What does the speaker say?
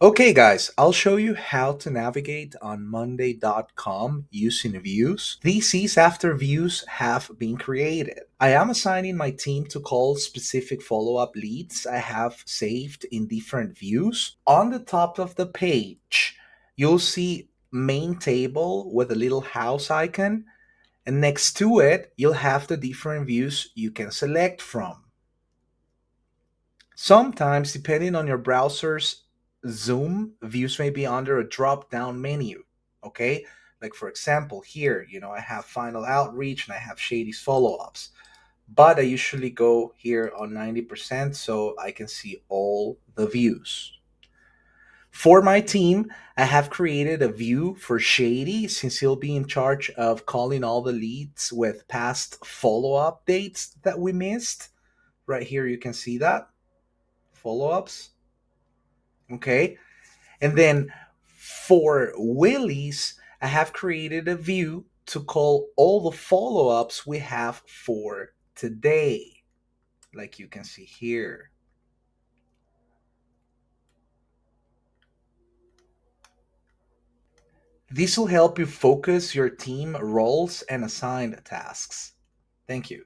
Okay, guys, I'll show you how to navigate on Monday.com using views. This is after views have been created. I am assigning my team to call specific follow up leads I have saved in different views. On the top of the page, you'll see main table with a little house icon, and next to it, you'll have the different views you can select from. Sometimes, depending on your browser's zoom, views may be under a drop down menu. Okay. Like for example, here, I have final outreach and I have Shady's follow ups. But I usually go here on 90% so I can see all the views. For my team, I have created a view for Shady since he'll be in charge of calling all the leads with past follow up dates that we missed. Right here, you can see that follow ups. Okay. And then for Willis, I have created a view to call all the follow ups we have for today, like you can see here. This will help you focus your team roles and assign tasks. Thank you.